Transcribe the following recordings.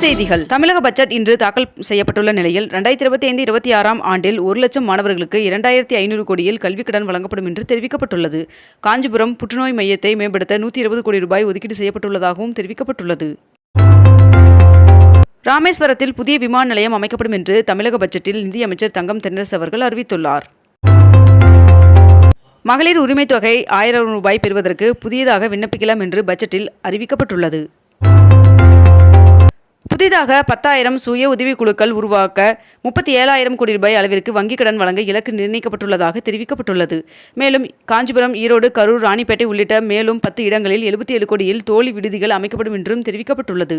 செய்திகள். தமிழக பட்ஜெட் இன்று தாக்கல் செய்யப்பட்டுள்ள நிலையில் 2025-26ஆம் ஆண்டில் 1 லட்சம் மாணவர்களுக்கு 2500 கோடியில் கல்விக் கடன் வழங்கப்படும் என்று தெரிவிக்கப்பட்டுள்ளது. காஞ்சிபுரம் புற்றுநோய் மையத்தை மேம்படுத்த 120 கோடி ரூபாய் ஒதுக்கீடு செய்யப்பட்டுள்ளதாகவும் தெரிவிக்கப்பட்டுள்ளது. ராமேஸ்வரத்தில் புதிய விமான நிலையம் அமைக்கப்படும் என்று தமிழக பட்ஜெட்டில் நிதியமைச்சர் தங்கம் தென்னரசு அவர்கள் அறிவித்துள்ளார். மகளிர் உரிமைத் தொகை 1000 ரூபாய் பெறுவதற்கு புதியதாக விண்ணப்பிக்கலாம் என்று பட்ஜெட்டில் அறிவிக்கப்பட்டுள்ளது. புதிதாக 10,000 சுய உதவிக்குழுக்கள் உருவாக்க 37,000 கோடி ரூபாய் அளவிற்கு வங்கிக் கடன் வழங்க இலக்கு நிர்ணயிக்கப்பட்டுள்ளதாக தெரிவிக்கப்பட்டுள்ளது. மேலும் காஞ்சிபுரம், ஈரோடு, கரூர், ராணிப்பேட்டை உள்ளிட்ட மேலும் 10 இடங்களில் 77 கோடியில் தோழி விடுதிகள் அமைக்கப்படும் என்றும் தெரிவிக்கப்பட்டுள்ளது.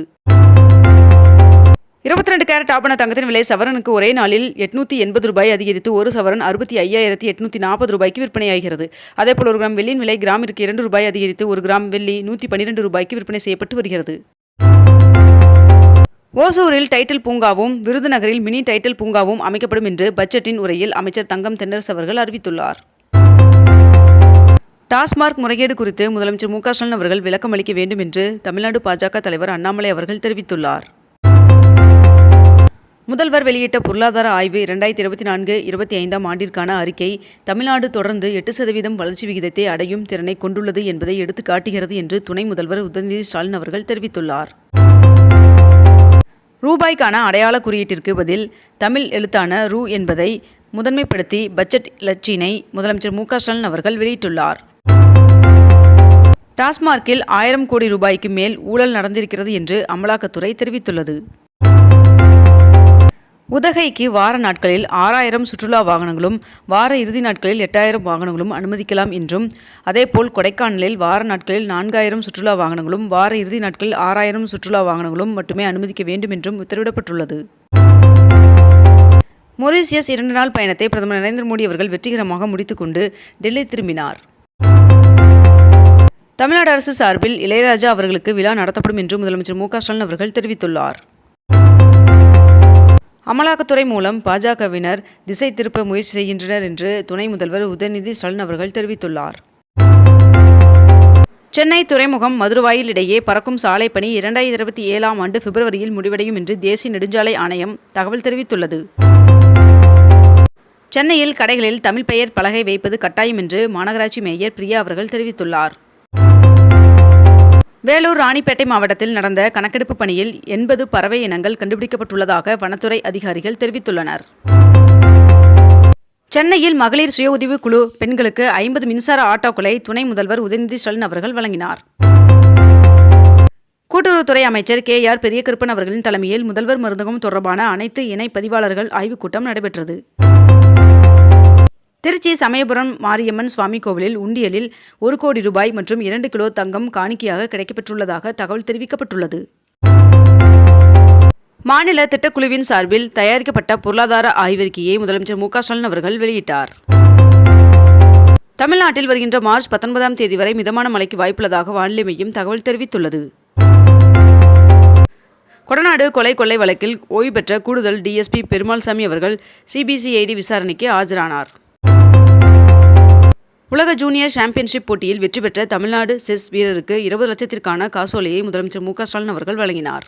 22 கேரட் ஆபண தங்கத்தின் விலை சவரனுக்கு ஒரே நாளில் 880 ரூபாய் அதிகரித்து ஒரு சவரன் 65,840 ரூபாய்க்கு விற்பனையாகிறது. அதேபோல் 1 கிராம் வெள்ளியின் விலை கிராமிற்கு 2 ரூபாய் அதிகரித்து 1 கிராம் வெள்ளி 112 ரூபாய்க்கு விற்பனை செய்யப்பட்டு வருகிறது. ஓசூரில் டைட்டில் பூங்காவும், விருதுநகரில் மினி டைட்டில் பூங்காவும் அமைக்கப்படும் என்று பட்ஜெட்டின் உரையில் அமைச்சர் தங்கம் தென்னரசு அவர்கள் அறிவித்துள்ளார். டாஸ்மார்க் முறைகேடு குறித்து முதலமைச்சர் மு க ஸ்டாலின் அவர்கள் விளக்கம் அளிக்க வேண்டும் என்று தமிழ்நாடு பாஜக தலைவர் அண்ணாமலை அவர்கள் தெரிவித்துள்ளார். முதல்வர் வெளியிட்ட பொருளாதார ஆய்வு 2024-25ஆம் ஆண்டிற்கான அறிக்கை தமிழ்நாடு தொடர்ந்து 8% வளர்ச்சி விகிதத்தை அடையும் திறனை கொண்டுள்ளது என்பதை எடுத்து காட்டுகிறது என்று துணை முதல்வர் உதயநிதி ஸ்டாலின் அவர்கள் தெரிவித்துள்ளார். ரூபாய்க்கான அடையாள குறியீட்டிற்கு பதில் தமிழ் எழுத்தான ரூ என்பதை முதன்மைப்படுத்தி பட்ஜெட் இலச்சினை முதலமைச்சர் மு க ஸ்டாலின் அவர்கள் வெளியிட்டுள்ளார். டாஸ்மார்க்கில் 1000 கோடி ரூபாய்க்கு மேல் ஊழல் நடந்திருக்கிறது என்று அமலாக்கத்துறை தெரிவித்துள்ளது. உதகைக்கு வார நாட்களில் 6000 சுற்றுலா வாகனங்களும், வார இறுதி நாட்களில் 8000 வாகனங்களும் அனுமதிக்கலாம் என்றும், அதேபோல் கொடைக்கானலில் வார நாட்களில் 4000 சுற்றுலா வாகனங்களும், வார இறுதி நாட்களில் 6000 சுற்றுலா வாகனங்களும் மட்டுமே அனுமதிக்க வேண்டும் என்றும் உத்தரவிடப்பட்டுள்ளது. மொரீசியஸ் 2 நாள் பயணத்தை பிரதமர் நரேந்திர மோடி அவர்கள் வெற்றிகரமாக முடித்துக்கொண்டு டெல்லி திரும்பினார். தமிழ்நாடு அரசு சார்பில் இளையராஜா அவர்களுக்கு விழா நடத்தப்படும் என்று முதலமைச்சர் மு க ஸ்டாலின் அவர்கள் தெரிவித்துள்ளார். அமலாக்கத்துறை மூலம் பாஜகவினர் திசை திருப்ப முயற்சி செய்கின்றனர் என்று துணை முதல்வர் உதயநிதி ஸ்டாலின் அவர்கள் தெரிவித்துள்ளார். சென்னை துறைமுகம் மதுரவாயில் இடையே பறக்கும் சாலை பணி 2027ஆம் ஆண்டு பிப்ரவரியில் முடிவடையும் என்று தேசிய நெடுஞ்சாலை ஆணையம் தகவல் தெரிவித்துள்ளது. சென்னையில் கடைகளில் தமிழ் பெயர் பலகை வைப்பது கட்டாயம் என்று மாநகராட்சி மேயர் பிரியா அவர்கள் தெரிவித்துள்ளார். வேலூர், ராணிப்பேட்டை மாவட்டத்தில் நடந்த கணக்கெடுப்பு பணியில் 80 பறவை இனங்கள் கண்டுபிடிக்கப்பட்டுள்ளதாக வனத்துறை அதிகாரிகள் தெரிவித்துள்ளனர். சென்னையில் மகளிர் சுய உதவி குழு பெண்களுக்கு 50 மின்சார ஆட்டோக்களை துணை முதல்வர் உதயநிதி ஸ்டாலின் அவர்கள் வழங்கினார். கூட்டுறவுத்துறை அமைச்சர் KR பெரியகருப்பன் அவர்களின் தலைமையில் முதல்வர் மருந்தகம் தொடர்பான அனைத்து இணை பதிவாளர்கள் ஆய்வுக் கூட்டம் நடைபெற்றது. திருச்சி சமயபுரம் மாரியம்மன் சுவாமி கோவிலில் உண்டியலில் 1 கோடி ரூபாய் மற்றும் 2 கிலோ தங்கம் காணிக்கையாக கிடைக்கப்பெற்றுள்ளதாக தகவல் தெரிவிக்கப்பட்டுள்ளது. மாநில திட்டக்குழுவின் சார்பில் தயாரிக்கப்பட்ட பொருளாதார ஆய்வறிக்கையை முதலமைச்சர் மு க ஸ்டாலின் அவர்கள் வெளியிட்டார். தமிழ்நாட்டில் வருகின்ற மார்ச் 19ஆம் தேதி வரை மிதமான மழைக்கு வாய்ப்புள்ளதாக வானிலை மையம் தகவல் தெரிவித்துள்ளது. கொடநாடு கொள்ளை வழக்கில் ஓய்வு பெற்ற கூடுதல் DSP பெருமாள்சாமி அவர்கள் CBCID விசாரணைக்கு ஆஜரானார். உலக ஜூனியர் சாம்பியன்ஷிப் போட்டியில் வெற்றி பெற்ற தமிழ்நாடு செஸ் வீரருக்கு 20 லட்சத்திற்கான காசோலையை முதலமைச்சர் மு க ஸ்டாலின் அவர்கள் வழங்கினார்.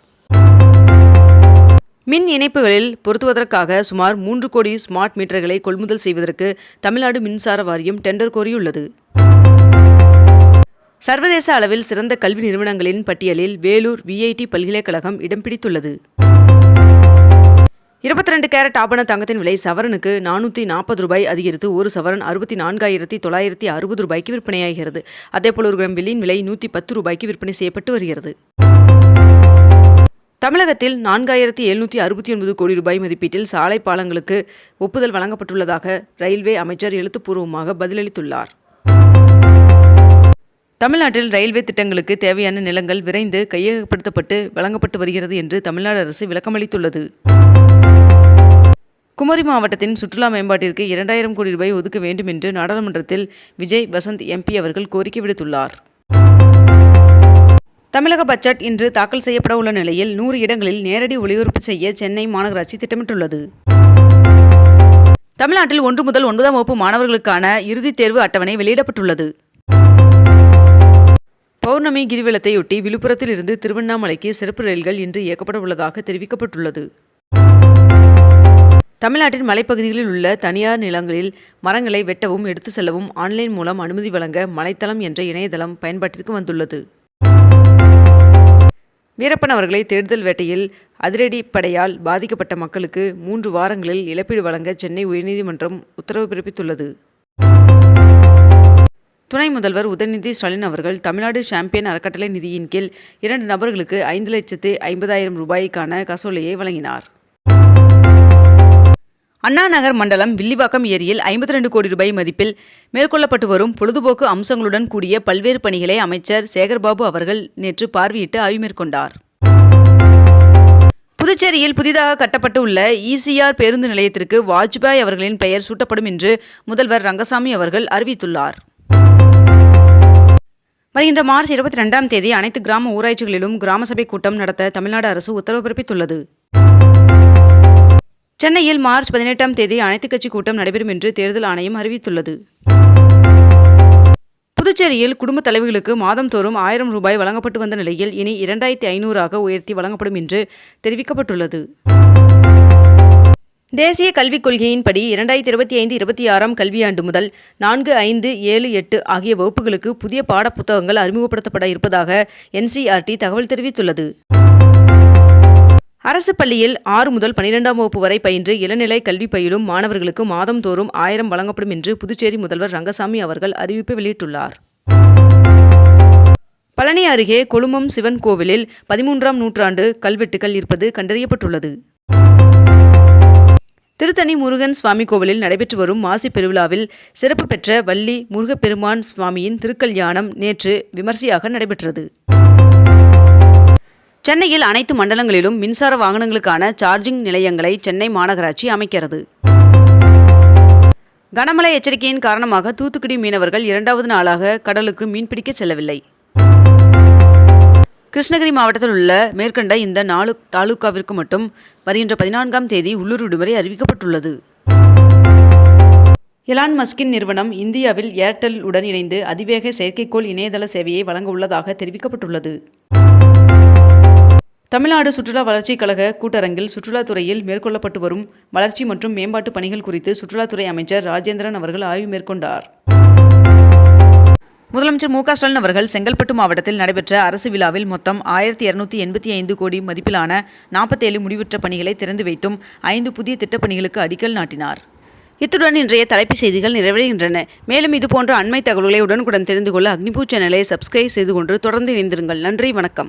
மின் இணைப்புகளில் பொருத்துவதற்காக சுமார் 3 கோடி ஸ்மார்ட் மீட்டர்களை கொள்முதல் செய்வதற்கு தமிழ்நாடு மின்சார வாரியம் டெண்டர் கோரியுள்ளது. சர்வதேச அளவில் சிறந்த கல்வி நிறுவனங்களின் பட்டியலில் வேலூர் VIT பல்கலைக்கழகம் இடம் பிடித்துள்ளது. 22 கேரட் ஆபண தங்கத்தின் விலை சவரனுக்கு 440 ரூபாய் அதிகரித்து ஒரு சவரன் 64,960 ரூபாய்க்கு விற்பனையாகிறது. அதேபோல் 1 கிராம் வெள்ளியின் விலை 110 ரூபாய்க்கு விற்பனை செய்யப்பட்டு வருகிறது. தமிழகத்தில் 4,769 கோடி ரூபாய் மதிப்பீட்டில் சாலை பாலங்களுக்கு ஒப்புதல் வழங்கப்பட்டுள்ளதாக ரயில்வே அமைச்சர் எழுத்துப்பூர்வமாக பதிலளித்துள்ளார். தமிழ்நாட்டில் ரயில்வே திட்டங்களுக்கு தேவையான நிலங்கள் விரைந்து கையகப்படுத்தப்பட்டு வழங்கப்பட்டு வருகிறது என்று தமிழ்நாடு அரசு விளக்கமளித்துள்ளது. குமரி மாவட்டத்தின் சுற்றுலா மேம்பாட்டிற்கு 2000 கோடி ரூபாய் ஒதுக்க வேண்டும் என்று நாடாளுமன்றத்தில் விஜய் வசந்த் MP அவர்கள் கோரிக்கை விடுத்துள்ளார். தமிழக பட்ஜெட் இன்று தாக்கல் செய்யப்பட உள்ள நிலையில் 100 இடங்களில் நேரடி ஒளிபரப்பு செய்ய சென்னை மாநகராட்சி திட்டமிட்டுள்ளது. தமிழ்நாட்டில் 1 முதல் 9ஆம் வகுப்பு மாணவர்களுக்கான இறுதித் தேர்வு அட்டவணை வெளியிடப்பட்டுள்ளது. பௌர்ணமி பௌர்ணமி கிரிவலத்தையொட்டி விழுப்புரத்தில் இருந்து திருவண்ணாமலைக்கு சிறப்பு ரயில்கள் இன்று இயக்கப்பட உள்ளதாக தெரிவிக்கப்பட்டுள்ளது. தமிழ்நாட்டின் மலைப்பகுதிகளில் உள்ள தனியார் நிலங்களில் மரங்களை வெட்டவும் எடுத்து செல்லவும் ஆன்லைன் மூலம் அனுமதி வழங்க மலைத்தளம் என்ற இணையதளம் பயன்பாட்டிற்கு வந்துள்ளது. வீரப்பன் அவர்களை தேடுதல் வேட்டையில் அதிரடிப்படையால் பாதிக்கப்பட்ட மக்களுக்கு 3 வாரங்களில் இழப்பீடு வழங்க சென்னை உயர்நீதிமன்றம் உத்தரவு பிறப்பித்துள்ளது. துணை முதல்வர் உதயநிதி ஸ்டாலின் அவர்கள் தமிழ்நாடு சாம்பியன் அறக்கட்டளை நிதியின் கீழ் 2 நபர்களுக்கு 5,50,000 ரூபாய்க்கான காசோலையை வழங்கினார். அண்ணா நகர் மண்டலம் வில்லிவாக்கம் ஏரியில் 52 கோடி ரூபாய் மதிப்பில் மேற்கொள்ளப்பட்டு வரும் பொழுதுபோக்கு அம்சங்களுடன் கூடிய பல்வேறு பணிகளை அமைச்சர் சேகர்பாபு அவர்கள் நேற்று பார்வையிட்டு ஆய்வு மேற்கொண்டார். புதுச்சேரியில் புதிதாக கட்டப்பட்டு உள்ள ECR பேருந்து நிலையத்திற்கு வாஜ்பாய் அவர்களின் பெயர் சூட்டப்படும் என்று முதல்வர் ரங்கசாமி அவர்கள் அறிவித்துள்ளார். வருகின்ற மார்ச் 22ஆம் தேதி அனைத்து கிராம ஊராட்சிகளிலும் கிராம சபை கூட்டம் நடத்த தமிழ்நாடு அரசு உத்தரவு பிறப்பித்துள்ளது. சென்னையில் மார்ச் 18ஆம் தேதி அனைத்துக் கட்சி கூட்டம் நடைபெறும் என்று தேர்தல் ஆணையம் அறிவித்துள்ளது. புதுச்சேரியில் குடும்ப தலைவிகளுக்கு மாதம்தோறும் 1000 ரூபாய் வழங்கப்பட்டு வந்த நிலையில் இனி 2500 உயர்த்தி வழங்கப்படும் என்று தெரிவிக்கப்பட்டுள்ளது. தேசிய கல்விக் கொள்கையின்படி 2025-26ஆம் கல்வியாண்டு முதல் 4, 5, 7, 8 ஆகிய வகுப்புகளுக்கு புதிய பாடப்புத்தகங்கள் அறிமுகப்படுத்தப்பட இருப்பதாக NCERT தகவல் தெரிவித்துள்ளது. அரசு பள்ளியில் 6 முதல் 12ஆம் வகுப்பு வரை பயின்று இளநிலை கல்வி பயிலும் மாணவர்களுக்கு மாதம்தோறும் 1000 வழங்கப்படும் என்று புதுச்சேரி முதல்வர் ரங்கசாமி அவர்கள் அறிவிப்பு வெளியிட்டுள்ளார். பழனி அருகே கொழுமம் சிவன் கோவிலில் 13ஆம் நூற்றாண்டு கல்வெட்டுகள் இருப்பது கண்டறியப்பட்டுள்ளது. திருத்தணி முருகன் சுவாமி கோவிலில் நடைபெற்று வரும் மாசி பெருவிழாவில் சிறப்பு பெற்ற வள்ளி முருகப்பெருமான் சுவாமியின் திருக்கல்யாணம் நேற்று விமர்சையாக நடைபெற்றது. சென்னையில் அனைத்து மண்டலங்களிலும் மின்சார வாகனங்களுக்கான சார்ஜிங் நிலையங்களை சென்னை மாநகராட்சி அமைக்கிறது. கனமழை எச்சரிக்கையின் காரணமாக தூத்துக்குடி மீனவர்கள் 2வது நாளாக கடலுக்கு மீன்பிடிக்க செல்லவில்லை. கிருஷ்ணகிரி மாவட்டத்தில் உள்ள மேற்கண்ட இந்த 4 தாலுகாவிற்கு மட்டும் வருகின்ற 14ஆம் தேதி உள்ளூர் விடுமுறை அறிவிக்கப்பட்டுள்ளது. எலான் மஸ்கின் நிறுவனம் இந்தியாவில் ஏர்டெல் உடன் இணைந்து அதிவேக செயற்கைக்கோள் இணையதள சேவையை வழங்க உள்ளதாக தெரிவிக்கப்பட்டுள்ளது. தமிழ்நாடு சுற்றுலா வளர்ச்சிக் கழக கூட்டரங்கில் சுற்றுலாத்துறையில் மேற்கொள்ளப்பட்டு வரும் வளர்ச்சி மற்றும் மேம்பாட்டு பணிகள் குறித்து சுற்றுலாத்துறை அமைச்சர் ராஜேந்திரன் அவர்கள் ஆய்வு மேற்கொண்டார். முதலமைச்சர் மு க ஸ்டாலின் அவர்கள் செங்கல்பட்டு மாவட்டத்தில் நடைபெற்ற அரசு விழாவில் மொத்தம் 1285 கோடி மதிப்பிலான 47 முடிவுற்ற பணிகளை திறந்து வைத்தும் 5 புதிய திட்டப்பணிகளுக்கு அடிக்கல் நாட்டினார். இத்துடன் இன்றைய தலைப்புச் செய்திகள் நிறைவடைகின்றன. மேலும் இதுபோன்ற அண்மை தகவல்களை உடனுக்குடன் தெரிந்து கொள்ள அக்னிபூ சேனலை சப்ஸ்கிரைப் செய்து கொண்டு தொடர்ந்து இணைந்திருங்கள். நன்றி, வணக்கம்.